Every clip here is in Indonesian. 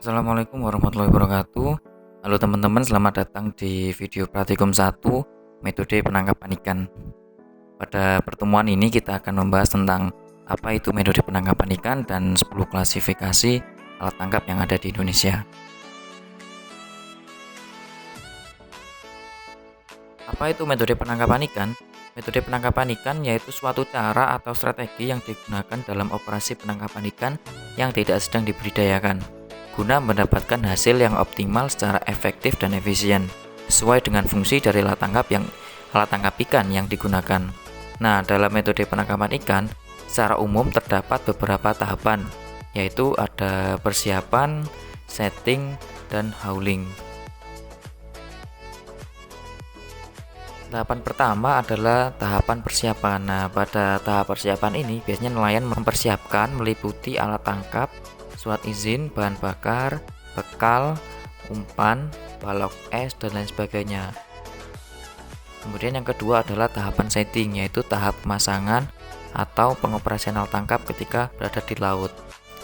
Assalamualaikum warahmatullahi wabarakatuh. Halo teman-teman, selamat datang di video praktikum 1 metode penangkapan ikan. Pada pertemuan ini kita akan membahas tentang apa itu metode penangkapan ikan dan 10 klasifikasi alat tangkap yang ada di Indonesia. Apa itu metode penangkapan ikan? Metode penangkapan ikan yaitu suatu cara atau strategi yang digunakan dalam operasi penangkapan ikan yang tidak sedang dibudidayakan, guna mendapatkan hasil yang optimal secara efektif dan efisien, sesuai dengan fungsi dari alat tangkap ikan yang digunakan. Nah, dalam metode penangkapan ikan, secara umum terdapat beberapa tahapan, yaitu ada persiapan, setting, dan hauling. Tahapan pertama adalah tahapan persiapan. Nah, pada tahap persiapan ini biasanya nelayan mempersiapkan meliputi alat tangkap, surat izin, bahan bakar, bekal, umpan, balok es, dan lain sebagainya. Kemudian yang kedua adalah tahapan setting, yaitu tahap pemasangan atau pengoperasian alat tangkap ketika berada di laut.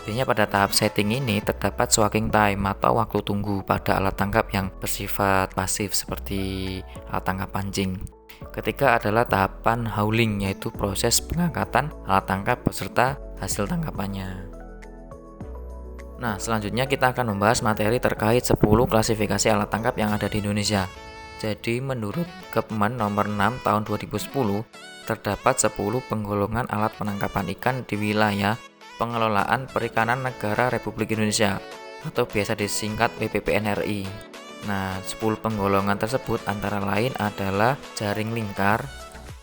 Biasanya pada tahap setting ini terdapat swacking time atau waktu tunggu pada alat tangkap yang bersifat pasif seperti alat tangkap pancing. Ketiga adalah tahapan hauling, yaitu proses pengangkatan alat tangkap beserta hasil tangkapannya. Nah, selanjutnya kita akan membahas materi terkait 10 klasifikasi alat tangkap yang ada di Indonesia. Jadi, menurut Kepmen nomor 6 tahun 2010, terdapat 10 penggolongan alat penangkapan ikan di wilayah Pengelolaan Perikanan Negara Republik Indonesia atau biasa disingkat WPPNRI. Nah, 10 penggolongan tersebut antara lain adalah jaring lingkar,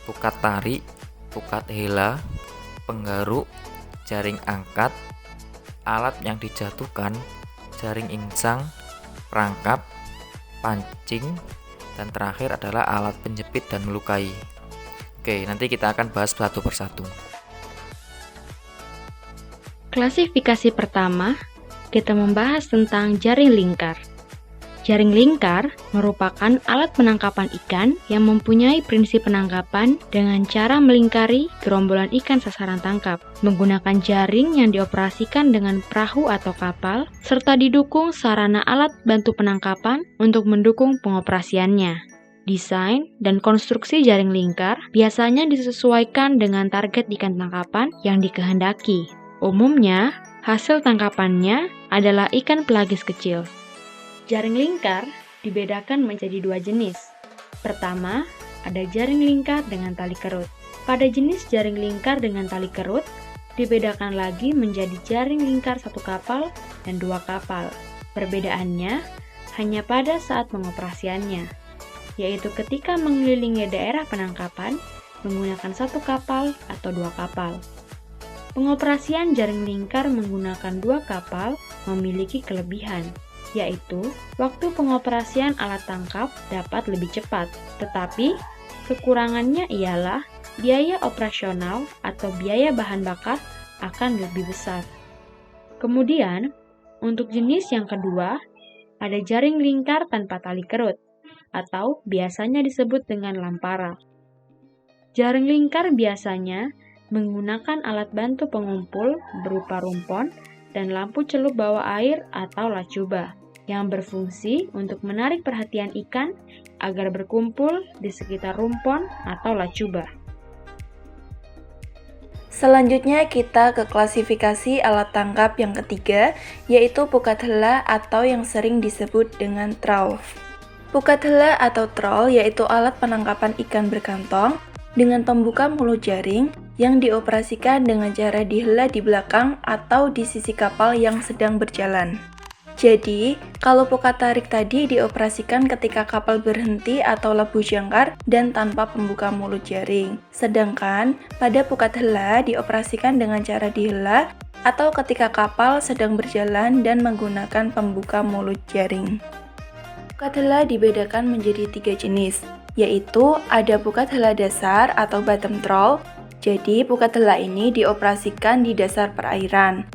pukat tarik, pukat hela, penggaruk, jaring angkat, alat yang dijatuhkan, jaring insang, perangkap, pancing, dan terakhir adalah alat penjepit dan melukai. Oke, nanti kita akan bahas satu persatu. Klasifikasi pertama, kita membahas tentang jaring lingkar. Jaring lingkar merupakan alat penangkapan ikan yang mempunyai prinsip penangkapan dengan cara melingkari gerombolan ikan sasaran tangkap, menggunakan jaring yang dioperasikan dengan perahu atau kapal, serta didukung sarana alat bantu penangkapan untuk mendukung pengoperasiannya. Desain dan konstruksi jaring lingkar biasanya disesuaikan dengan target ikan tangkapan yang dikehendaki. Umumnya, hasil tangkapannya adalah ikan pelagis kecil. Jaring lingkar dibedakan menjadi 2 jenis. Pertama, ada jaring lingkar dengan tali kerut. Pada jenis jaring lingkar dengan tali kerut, dibedakan lagi menjadi jaring lingkar 1 kapal dan 2 kapal. Perbedaannya hanya pada saat pengoperasiannya, yaitu ketika mengelilingi daerah penangkapan menggunakan 1 kapal atau 2 kapal. Pengoperasian jaring lingkar menggunakan 2 kapal memiliki kelebihan, yaitu waktu pengoperasian alat tangkap dapat lebih cepat, tetapi kekurangannya ialah biaya operasional atau biaya bahan bakar akan lebih besar. Kemudian, untuk jenis yang kedua, ada jaring lingkar tanpa tali kerut, atau biasanya disebut dengan lampara. Jaring lingkar biasanya menggunakan alat bantu pengumpul berupa rumpon dan lampu celup bawah air atau lacuba yang berfungsi untuk menarik perhatian ikan agar berkumpul di sekitar rumpon atau lacuba. Selanjutnya kita ke klasifikasi alat tangkap yang ketiga, yaitu pukat hela atau yang sering disebut dengan trawl. Pukat hela atau trawl yaitu alat penangkapan ikan berkantong dengan pembuka mulut jaring yang dioperasikan dengan cara dihela di belakang atau di sisi kapal yang sedang berjalan. Jadi, kalau pukat tarik tadi dioperasikan ketika kapal berhenti atau labuh jangkar dan tanpa pembuka mulut jaring. Sedangkan pada pukat hela dioperasikan dengan cara dihela atau ketika kapal sedang berjalan dan menggunakan pembuka mulut jaring. Pukat hela dibedakan menjadi 3 jenis, yaitu ada pukat hela dasar atau bottom trawl. Jadi, pukat hela ini dioperasikan di dasar perairan.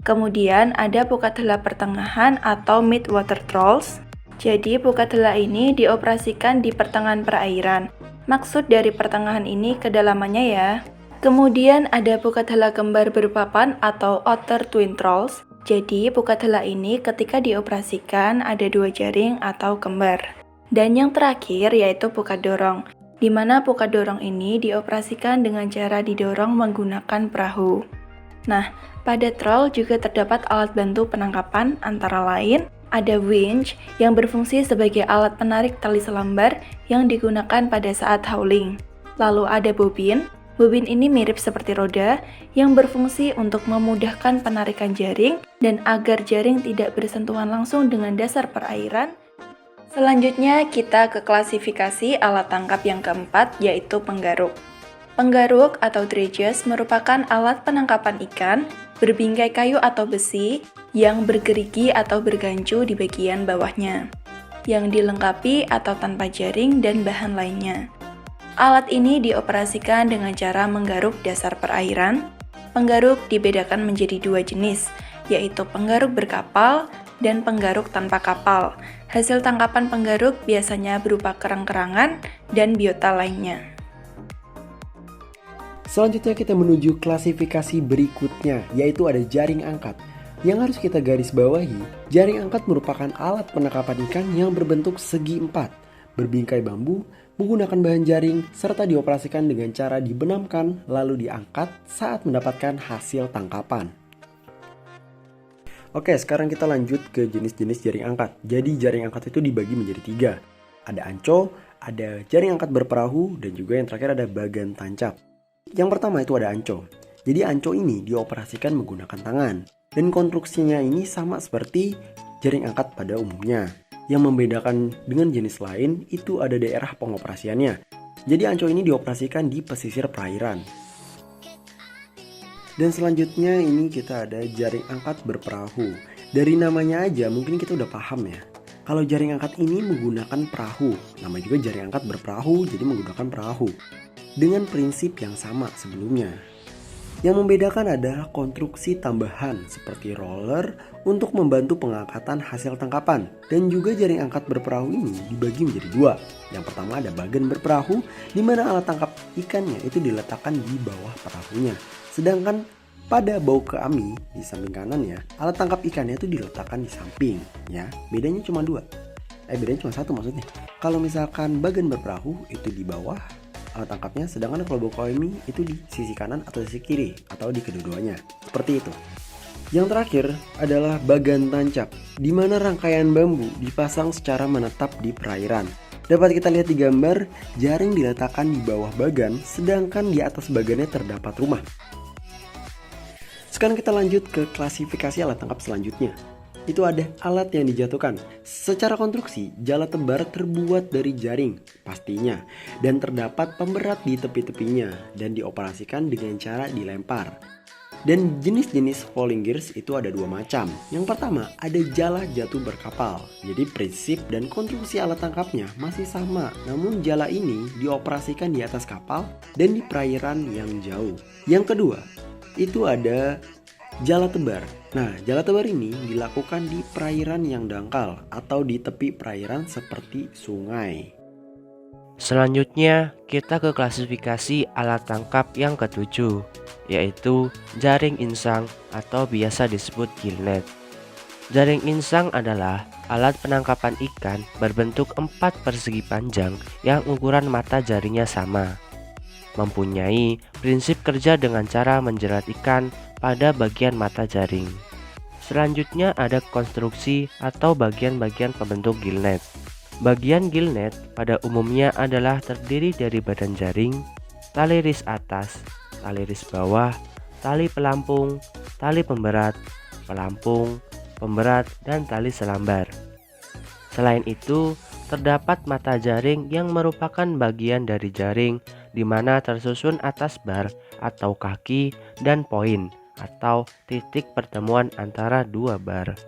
Kemudian ada pukat hela pertengahan atau mid water trawls. Jadi, pukat hela ini dioperasikan di pertengahan perairan. Maksud dari pertengahan ini kedalamannya ya. Kemudian ada Pukadhala kembar berpapan atau outer twin trolls. Jadi Pukadhala ini ketika dioperasikan ada 2 jaring atau kembar. Dan yang terakhir yaitu Pukadorong, di mana Pukadorong ini dioperasikan dengan cara didorong menggunakan perahu. Nah, pada troll juga terdapat alat bantu penangkapan antara lain ada winch yang berfungsi sebagai alat penarik tali selambar yang digunakan pada saat hauling. Lalu ada bobin. Bobin ini mirip seperti roda yang berfungsi untuk memudahkan penarikan jaring dan agar jaring tidak bersentuhan langsung dengan dasar perairan. Selanjutnya kita ke klasifikasi alat tangkap yang keempat yaitu penggaruk. Penggaruk atau dredges merupakan alat penangkapan ikan berbingkai kayu atau besi yang bergerigi atau bergancu di bagian bawahnya, yang dilengkapi atau tanpa jaring dan bahan lainnya. Alat ini dioperasikan dengan cara menggaruk dasar perairan. Penggaruk dibedakan menjadi 2 jenis, yaitu penggaruk berkapal dan penggaruk tanpa kapal. Hasil tangkapan penggaruk biasanya berupa kerang-kerangan dan biota lainnya. Selanjutnya kita menuju klasifikasi berikutnya, yaitu ada jaring angkat. Yang harus kita garis bawahi, jaring angkat merupakan alat penangkapan ikan yang berbentuk segi 4, berbingkai bambu, menggunakan bahan jaring, serta dioperasikan dengan cara dibenamkan lalu diangkat saat mendapatkan hasil tangkapan. Oke, sekarang kita lanjut ke jenis-jenis jaring angkat. Jadi jaring angkat itu dibagi menjadi 3. Ada anco, ada jaring angkat berperahu, dan juga yang terakhir ada bagan tancap. Yang pertama itu ada anco. Jadi anco ini dioperasikan menggunakan tangan. Dan konstruksinya ini sama seperti jaring angkat pada umumnya. Yang membedakan dengan jenis lain itu ada daerah pengoperasiannya. Jadi anco ini dioperasikan di pesisir perairan. Dan selanjutnya ini kita ada jaring angkat berperahu. Dari namanya aja mungkin kita udah paham ya. Kalau jaring angkat ini menggunakan perahu. Nama juga jaring angkat berperahu, jadi menggunakan perahu. Dengan prinsip yang sama sebelumnya. Yang membedakan adalah konstruksi tambahan seperti roller untuk membantu pengangkatan hasil tangkapan. Dan juga jaring angkat berperahu ini dibagi menjadi 2. Yang pertama ada bagan berperahu, di mana alat tangkap ikannya itu diletakkan di bawah perahunya. Sedangkan pada bau keami di samping kanan ya, alat tangkap ikannya itu diletakkan di samping ya. Bedanya cuma 2. Bedanya cuma 1 maksudnya. Kalau misalkan bagan berperahu itu di bawah alat tangkapnya, sedangkan kalau bau keami itu di sisi kanan atau sisi kiri atau di kedua-duanya. Seperti itu. Yang terakhir adalah bagan tancap, di mana rangkaian bambu dipasang secara menetap di perairan. Dapat kita lihat di gambar, jaring diletakkan di bawah bagan, sedangkan di atas bagannya terdapat rumah. Sekarang kita lanjut ke klasifikasi alat tangkap selanjutnya. Itu ada alat yang dijatuhkan. Secara konstruksi, jala tebar terbuat dari jaring pastinya, dan terdapat pemberat di tepi-tepinya dan dioperasikan dengan cara dilempar. Dan jenis-jenis falling gears itu ada 2 macam. Yang pertama ada jala jatuh berkapal. Jadi prinsip dan konstruksi alat tangkapnya masih sama, namun jala ini dioperasikan di atas kapal dan di perairan yang jauh. Yang kedua itu ada jala tebar. Nah, jala tebar ini dilakukan di perairan yang dangkal atau di tepi perairan seperti sungai. Selanjutnya, kita ke klasifikasi alat tangkap yang ke-7, yaitu jaring insang atau biasa disebut gillnet. Jaring insang adalah alat penangkapan ikan berbentuk 4 persegi panjang yang ukuran mata jaringnya sama. Mempunyai prinsip kerja dengan cara menjerat ikan pada bagian mata jaring. Selanjutnya ada konstruksi atau bagian-bagian pembentuk gillnet. Bagian gillnet pada umumnya adalah terdiri dari badan jaring, tali ris atas, tali ris bawah, tali pelampung, tali pemberat, pelampung, pemberat, dan tali selambar. Selain itu, terdapat mata jaring yang merupakan bagian dari jaring di mana tersusun atas bar atau kaki dan poin atau titik pertemuan antara 2 bar.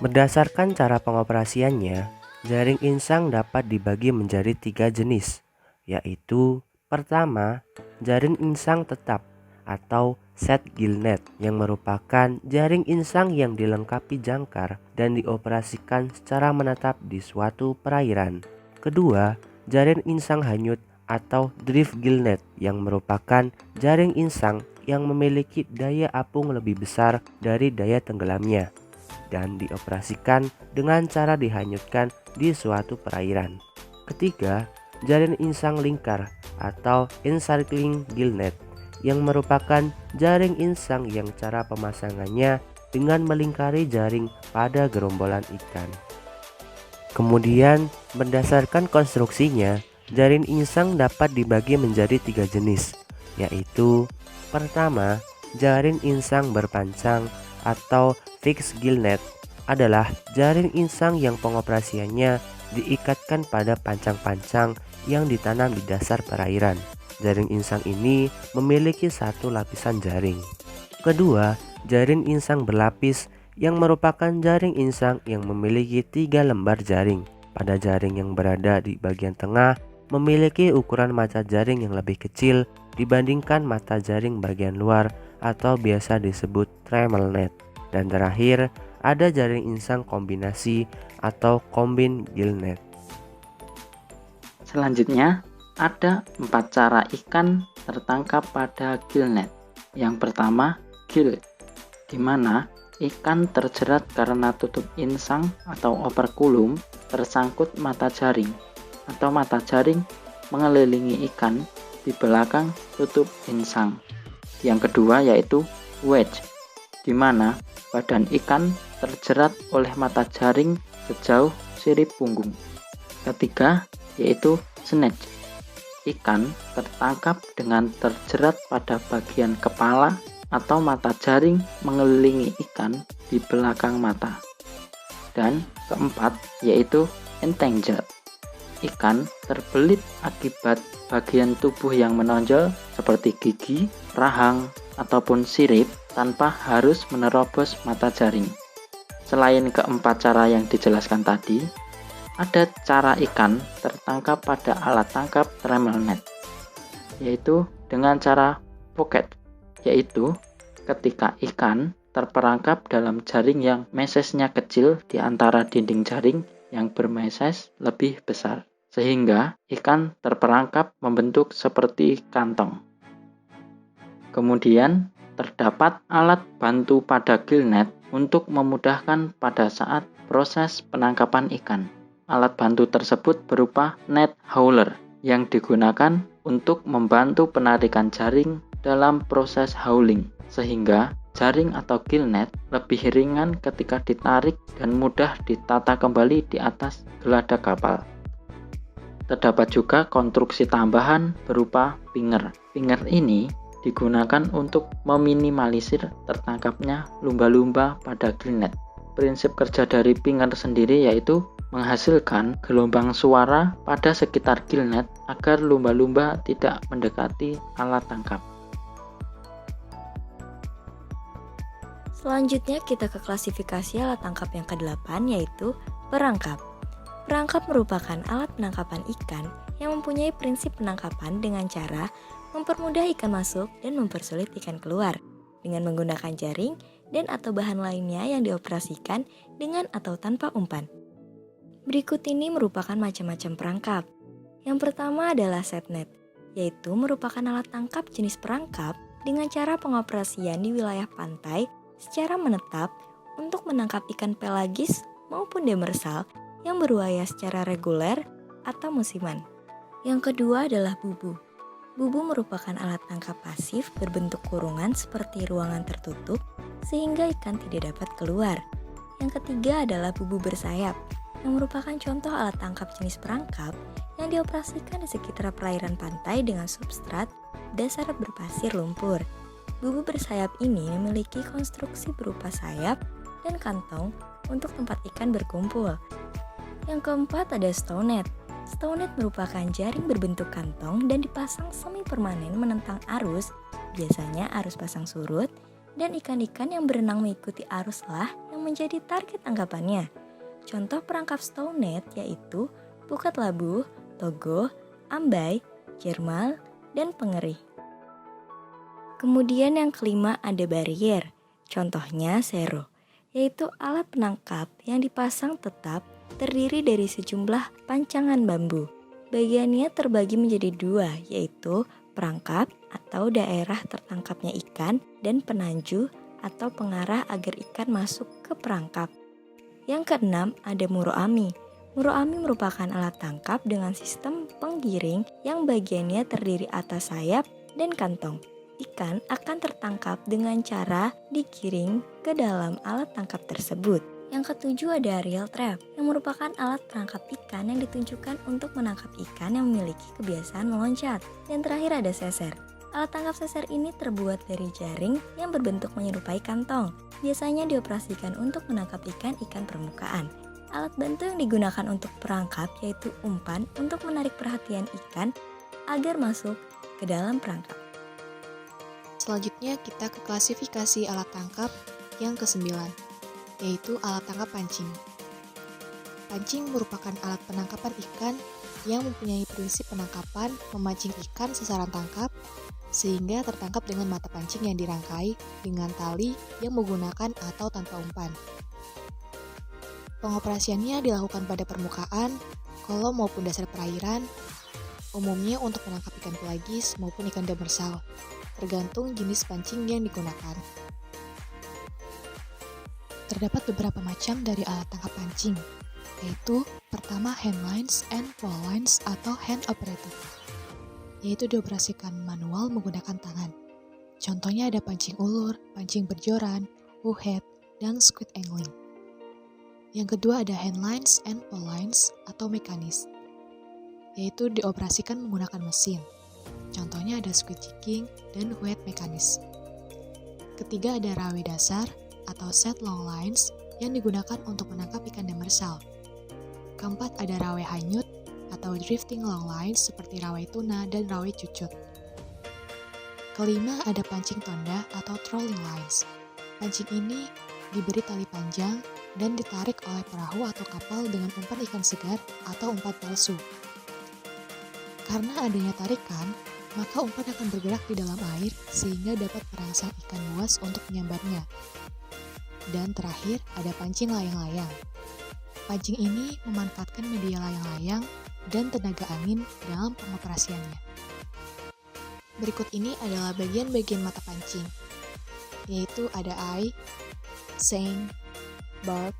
Berdasarkan cara pengoperasiannya, jaring insang dapat dibagi menjadi 3 jenis, yaitu pertama, jaring insang tetap atau set gillnet yang merupakan jaring insang yang dilengkapi jangkar dan dioperasikan secara menetap di suatu perairan. Kedua, jaring insang hanyut atau drift gillnet yang merupakan jaring insang yang memiliki daya apung lebih besar dari daya tenggelamnya dan dioperasikan dengan cara dihanyutkan di suatu perairan. Ketiga, jaring insang lingkar atau encircling gillnet yang merupakan jaring insang yang cara pemasangannya dengan melingkari jaring pada gerombolan ikan. Kemudian, berdasarkan konstruksinya, jaring insang dapat dibagi menjadi 3 jenis, yaitu pertama, jaring insang berpancang atau fixed gillnet adalah jaring insang yang pengoperasiannya diikatkan pada pancang-pancang yang ditanam di dasar perairan. Jaring insang ini memiliki satu lapisan jaring. Kedua, jaring insang berlapis yang merupakan jaring insang yang memiliki 3 lembar jaring. Pada jaring yang berada di bagian tengah memiliki ukuran mata jaring yang lebih kecil dibandingkan mata jaring bagian luar atau biasa disebut trammel net. Dan terakhir, ada jaring insang kombinasi atau combined gillnet. Selanjutnya, ada 4 cara ikan tertangkap pada gillnet. Yang pertama, gill, di mana ikan terjerat karena tutup insang atau operculum tersangkut mata jaring, atau mata jaring mengelilingi ikan di belakang tutup insang. Yang kedua yaitu wedge, di mana badan ikan terjerat oleh mata jaring sejauh sirip punggung. Ketiga yaitu snatch, ikan tertangkap dengan terjerat pada bagian kepala atau mata jaring mengelilingi ikan di belakang mata. Dan keempat yaitu entangled, ikan terbelit akibat bagian tubuh yang menonjol seperti gigi, rahang, ataupun sirip tanpa harus menerobos mata jaring. Selain keempat cara yang dijelaskan tadi, ada cara ikan tertangkap pada alat tangkap trammel net, yaitu dengan cara pocket, yaitu ketika ikan terperangkap dalam jaring yang mesesnya kecil di antara dinding jaring yang bermeses lebih besar, sehingga ikan terperangkap membentuk seperti kantong. Kemudian terdapat alat bantu pada gillnet untuk memudahkan pada saat proses penangkapan ikan. Alat bantu tersebut berupa net hauler yang digunakan untuk membantu penarikan jaring dalam proses hauling, sehingga jaring atau gillnet lebih ringan ketika ditarik dan mudah ditata kembali di atas geladak kapal. Terdapat juga konstruksi tambahan berupa pinger. Pinger ini digunakan untuk meminimalisir tertangkapnya lumba-lumba pada gillnet. Prinsip kerja dari pinger sendiri yaitu menghasilkan gelombang suara pada sekitar gillnet agar lumba-lumba tidak mendekati alat tangkap. Selanjutnya kita ke klasifikasi alat tangkap yang ke-8 yaitu perangkap. Perangkap merupakan alat penangkapan ikan yang mempunyai prinsip penangkapan dengan cara mempermudah ikan masuk dan mempersulit ikan keluar dengan menggunakan jaring dan atau bahan lainnya yang dioperasikan dengan atau tanpa umpan. Berikut ini merupakan macam-macam perangkap. Yang pertama adalah set net, yaitu merupakan alat tangkap jenis perangkap dengan cara pengoperasian di wilayah pantai secara menetap untuk menangkap ikan pelagis maupun demersal yang berbuaya secara reguler atau musiman. Yang kedua adalah bubu. Bubu merupakan alat tangkap pasif berbentuk kurungan seperti ruangan tertutup sehingga ikan tidak dapat keluar. Yang ketiga adalah bubu bersayap, yang merupakan contoh alat tangkap jenis perangkap yang dioperasikan di sekitar perairan pantai dengan substrat dasar berpasir lumpur. Bubu bersayap ini memiliki konstruksi berupa sayap dan kantong untuk tempat ikan berkumpul. Yang keempat ada stownet. Stownet merupakan jaring berbentuk kantong dan dipasang semi permanen menentang arus, biasanya arus pasang surut, dan ikan-ikan yang berenang mengikuti aruslah yang menjadi target tangkapannya. Contoh perangkap stownet yaitu pukat labu, togo, ambai, jermal, dan pengerih. Kemudian yang kelima ada barrier, contohnya sero, yaitu alat penangkap yang dipasang tetap terdiri dari sejumlah pancangan bambu. Bagiannya terbagi menjadi dua, yaitu perangkap atau daerah tertangkapnya ikan dan penanju atau pengarah agar ikan masuk ke perangkap. Yang keenam ada muroami. Muroami merupakan alat tangkap dengan sistem penggiring yang bagiannya terdiri atas sayap dan kantong. Ikan akan tertangkap dengan cara digiring ke dalam alat tangkap tersebut. Yang ketujuh ada reel trap, yang merupakan alat perangkap ikan yang ditunjukkan untuk menangkap ikan yang memiliki kebiasaan meloncat. Dan terakhir ada seser. Alat tangkap seser ini terbuat dari jaring yang berbentuk menyerupai kantong. Biasanya dioperasikan untuk menangkap ikan permukaan. Alat bantu yang digunakan untuk perangkap yaitu umpan untuk menarik perhatian ikan agar masuk ke dalam perangkap. Selanjutnya kita ke klasifikasi alat tangkap yang ke-9, yaitu alat tangkap pancing. Pancing merupakan alat penangkapan ikan yang mempunyai prinsip penangkapan memancing ikan sasaran tangkap sehingga tertangkap dengan mata pancing yang dirangkai dengan tali yang menggunakan atau tanpa umpan. Pengoperasiannya dilakukan pada permukaan, kolom maupun dasar perairan, umumnya untuk menangkap ikan pelagis maupun ikan demersal, tergantung jenis pancing yang digunakan. Terdapat beberapa macam dari alat tangkap pancing, yaitu pertama hand lines and pole lines atau hand operated, yaitu dioperasikan manual menggunakan tangan. Contohnya ada pancing ulur, pancing berjoran, woohead, dan squid angling. Yang kedua ada hand lines and pole lines atau mekanis, yaitu dioperasikan menggunakan mesin. Contohnya ada squid jigging dan woohead mekanis. Ketiga ada rawe dasar atau set long lines yang digunakan untuk menangkap ikan demersal. Keempat ada rawe hanyut atau drifting long lines seperti rawe tuna dan rawe cucut. Kelima ada pancing tonda atau trolling lines. Pancing ini diberi tali panjang dan ditarik oleh perahu atau kapal dengan umpan ikan segar atau umpan palsu. Karena adanya tarikan, maka umpan akan bergerak di dalam air sehingga dapat merangsang ikan buas untuk menyambarnya. Dan terakhir ada pancing layang-layang. Pancing ini memanfaatkan media layang-layang dan tenaga angin dalam pengoperasiannya. Berikut ini adalah bagian-bagian mata pancing, yaitu ada eye, seine, barb,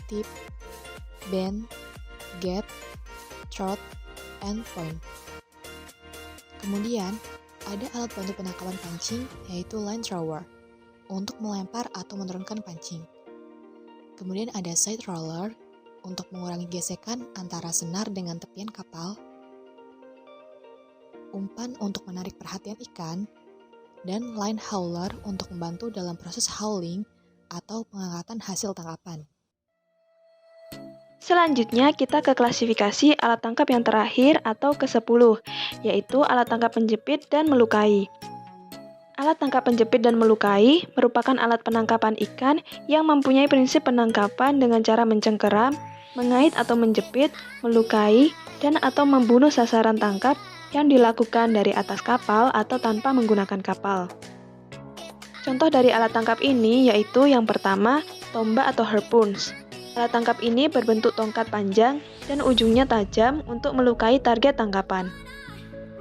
tip, bend, get, throat, and point. Kemudian, ada alat bantu penangkapan pancing yaitu line thrower untuk melempar atau menurunkan pancing. Kemudian ada side roller untuk mengurangi gesekan antara senar dengan tepian kapal, umpan untuk menarik perhatian ikan, dan line hauler untuk membantu dalam proses hauling atau pengangkatan hasil tangkapan. Selanjutnya kita ke klasifikasi alat tangkap yang terakhir atau ke-10, yaitu alat tangkap penjepit dan melukai. Alat tangkap penjepit dan melukai merupakan alat penangkapan ikan yang mempunyai prinsip penangkapan dengan cara mencengkeram, mengait atau menjepit, melukai, dan atau membunuh sasaran tangkap yang dilakukan dari atas kapal atau tanpa menggunakan kapal. Contoh dari alat tangkap ini yaitu yang pertama, tombak atau harpoons. Alat tangkap ini berbentuk tongkat panjang dan ujungnya tajam untuk melukai target tangkapan.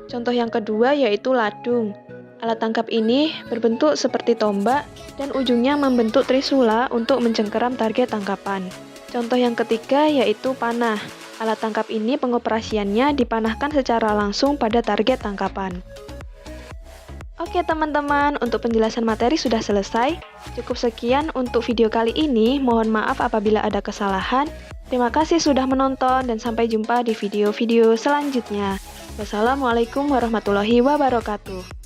Contoh yang kedua yaitu ladung. Alat tangkap ini berbentuk seperti tombak dan ujungnya membentuk trisula untuk mencengkeram target tangkapan. Contoh yang ketiga yaitu panah. Alat tangkap ini pengoperasiannya dipanahkan secara langsung pada target tangkapan. Oke teman-teman, untuk penjelasan materi sudah selesai. Cukup sekian untuk video kali ini. Mohon maaf apabila ada kesalahan. Terima kasih sudah menonton dan sampai jumpa di video-video selanjutnya. Wassalamualaikum warahmatullahi wabarakatuh.